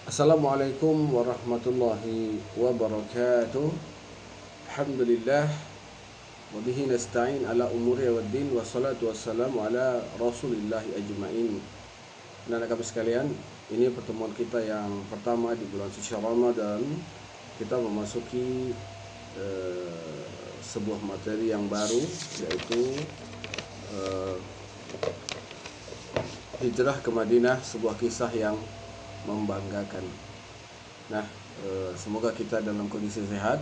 Assalamualaikum warahmatullahi wabarakatuh. Alhamdulillah wa bihi nasta'in ala umuri waddin wassalatu wassalamu ala rasulillahi ajma'in. Anak kami sekalian, ini pertemuan kita yang pertama di bulan suci Ramadan. Kita memasuki sebuah materi yang baru, yaitu hijrah ke Madinah, sebuah kisah yang membanggakan. Nah, semoga kita dalam kondisi sehat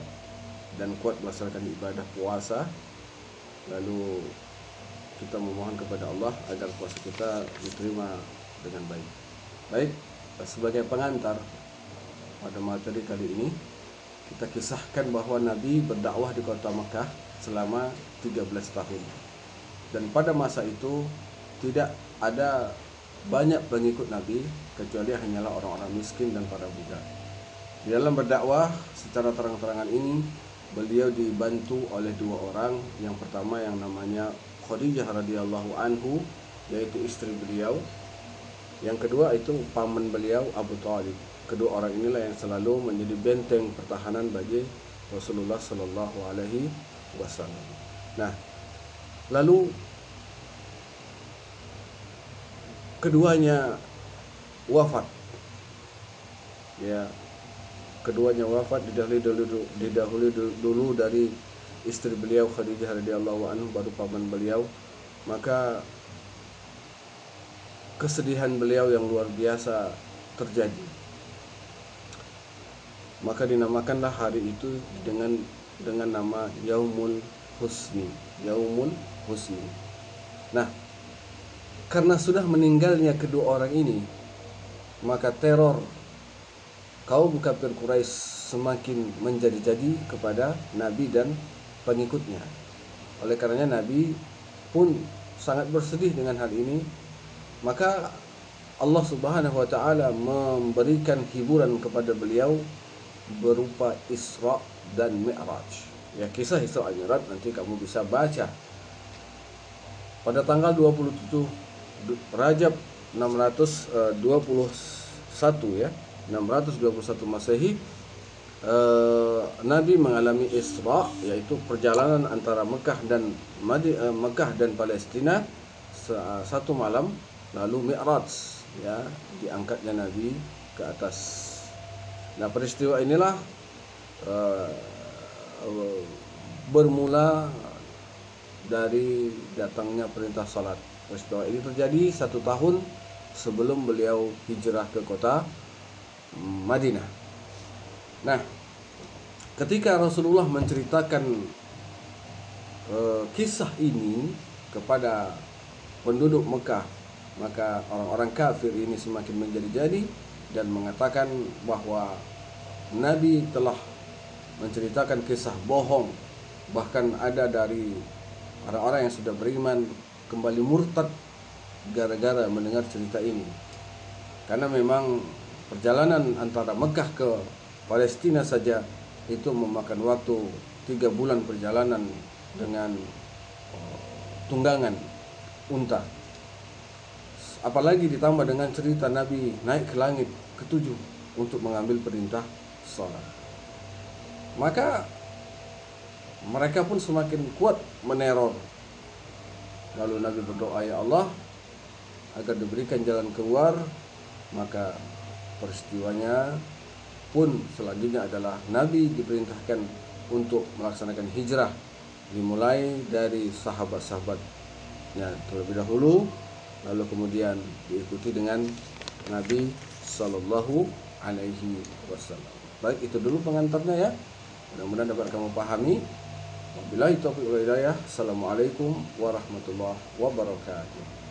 dan kuat melaksanakan ibadah puasa. Lalu kita memohon kepada Allah agar puasa kita diterima dengan baik. Baik, sebagai pengantar pada materi kali ini, kita kisahkan bahwa Nabi berdakwah di kota Mekah selama 13 tahun. Dan pada masa itu tidak ada banyak pengikut Nabi, kecuali hanyalah orang-orang miskin dan para budak. Di dalam berdakwah secara terang-terangan ini, beliau dibantu oleh dua orang. Yang pertama yang namanya Khadijah radhiyallahu anhu, yaitu istri beliau. Yang kedua itu paman beliau, Abu Thalib. Kedua orang inilah yang selalu menjadi benteng pertahanan bagi Rasulullah Sallallahu Alaihi Wasallam. Nah, lalu keduanya wafat. Ya, keduanya wafat didahului dulu dari istri beliau Khadijah radhiyallahu anhu, baru paman beliau. Maka kesedihan beliau yang luar biasa terjadi. Maka dinamakanlah hari itu dengan nama Yaumul Husni. Yaumul Husni. Nah, karena sudah meninggalnya kedua orang ini, maka teror kaum kafir Quraisy semakin menjadi-jadi kepada Nabi dan pengikutnya. Oleh karenanya Nabi pun sangat bersedih dengan hal ini. Maka Allah Subhanahu wa taala memberikan hiburan kepada beliau berupa Isra dan Mi'raj. Ya, kisah Isra dan Mi'raj nanti kamu bisa baca. Pada tanggal 27 Rajab 621 ya, 621 Masehi, Nabi mengalami Isra, yaitu perjalanan antara Mekah dan Palestina satu malam. Lalu Mi'raj, ya, diangkatnya Nabi ke atas. Nah, peristiwa inilah bermula dari datangnya perintah salat. Peristiwa ini terjadi 1 tahun sebelum beliau hijrah ke kota Madinah. Nah, ketika Rasulullah menceritakan kisah ini kepada penduduk Mekah, maka orang-orang kafir ini semakin menjadi-jadi dan mengatakan bahwa Nabi telah menceritakan kisah bohong. Bahkan ada dari orang-orang yang sudah beriman kembali murtad gara-gara mendengar cerita ini. Karena memang perjalanan antara Mekah ke Palestina saja itu memakan waktu 3 bulan perjalanan dengan tunggangan unta. Apalagi ditambah dengan cerita Nabi naik ke langit ke-7 untuk mengambil perintah salat. Maka mereka pun semakin kuat meneror. Lalu Nabi berdoa, ya Allah, agar diberikan jalan keluar. Maka peristiwanya pun selanjutnya adalah Nabi diperintahkan untuk melaksanakan hijrah, dimulai dari sahabat-sahabatnya terlebih dahulu, lalu kemudian diikuti dengan Nabi Sallallahu Alaihi Wasallam. Baik, itu dulu pengantarnya ya. Mudah-mudahan dapat kamu pahami. Wabillahi taufiq wal hidayah. Assalamualaikum warahmatullahi wabarakatuh.